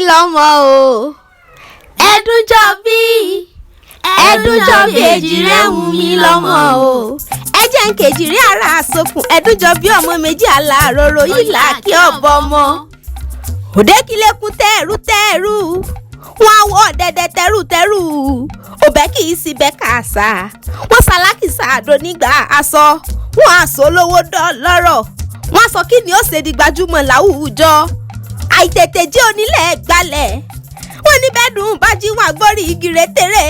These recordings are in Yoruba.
lọ́mọ o. Ẹ̀dùnjọ́bí èjìrẹ́ wù mí lọ́mọ o. Ẹ jẹ́ n kejìrí ara àsokùn Ẹ̀dùnjọ́bí ọmọ méjì aláàrọ̀rọ̀ yìí là kí ọ̀bọ ọmọ. Òde kílẹ̀kùn tẹ́rù wọ́n á wọ dẹ́dẹ́ tẹ́rù òbẹ́ kì í síbẹ̀ kàṣà wọ́n ṣalákìsà àdó nígbà aṣọ wọ́n aṣọ lówó lọ́rọ̀ wọ́n aṣọ kí ni ó ṣe di gbajúmọ̀ láwùjọ àìtètè jẹ́ onílẹ̀ gbalẹ̀ wọ́n ní bẹ́ẹ̀dùn bá jí wọn àgbórí igi rétéré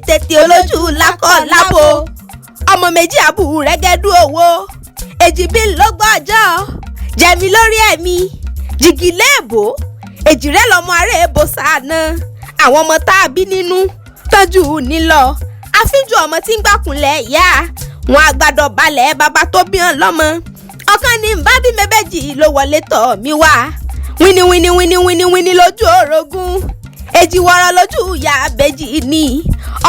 tètè olójú lákọ̀ lábo ọmọ méjì àbúrò rẹ́gẹ́dú owó èjìbí ló gbọ́jọ́ jẹ̀mí lórí ẹ̀mí jìgì léèbó èjìrẹ́ lọ́mọ ará èbó sàánà àwọn ọmọ tá a bí nínú tọ́jú nílọ àfíjú ọmọ tí ń gbàkúnlẹ̀ ìyá wọn àgbàdo balẹ̀ bàbá tó bí hàn lọ́mọ ọ̀kan ní bá bí mẹ́bẹ́jì ló wọlé tọ̀ mí wá wíní lójú orogún èjì wọ̀rọ̀ lójú ìyá àbẹ́jì ní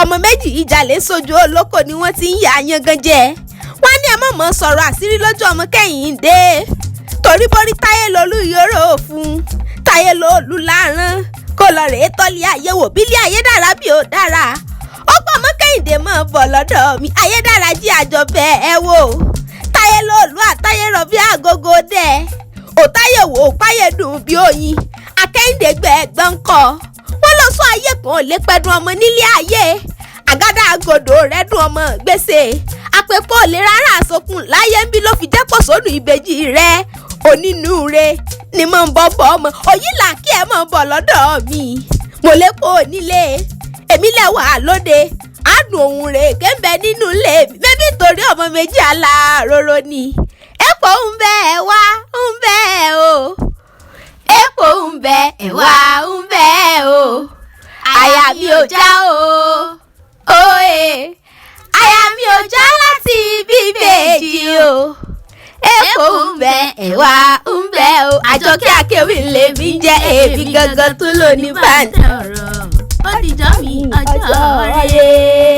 ọmọ méjì ìjàlè sójú olóko ni wọ́n ti ń yà yangàn jẹ wọ́n ní ẹ mọ̀mọ́ sọ̀rọ̀ àṣírí lójú ọmọ Kẹ́hìndé torí borí táyé lolú yòrò fún táyé lolú láràn kó lọ rèé tọ́lé ayé wò bílé ayé dára bí ó dára ó pọ̀ mọ́ Kẹ́hìndé mọ́ bọ̀ lọ́dọ̀ mi ayé dára jí àjọbẹ̀ ẹ wò táyé lolú àtáyé rọ bí àgógó dẹ̀ ò táyé wò ó páyé dùn bí oyin akẹ́hìndé gbẹ̀ẹ́gbọ́n kọ́ wọ́n lọ sọ ayé kan ò lè pẹ́dùn ọmọ nílé ayé àgádá àgọ́dọ̀ rẹ̀ dùn ọmọ gbèsè àpèpọ̀ lè rárá àsokùn láyé ń bí ló fi jẹ́pọ̀ sódù ìbejì rẹ̀ onínúure ni mo ń bọ́ ọmọ òyìn là kí ẹ mọ̀ bọ̀ lọ́dọ̀ mi mo lè kó o nílé èmi lẹ́wà lóde àdùn òun rè kéńbẹ nínú ilé mi bébí torí ọmọ méjì aláàrọ̀rọ̀ ni èpò ń bẹ ẹ wá ń bẹ o èpò ń bẹ ẹ wá ń bẹ o àyà mi ò já o òye àyà mi ò já láti bíbèjì o èpò ń bẹ ẹ̀wà ń bẹ o Àjọkẹ́ Akéwì lèmi jẹ́ èmi gangan tó lò ní bàtà ọ̀rọ̀ ó dìjọ́ mi ọjọ́ rẹ̀.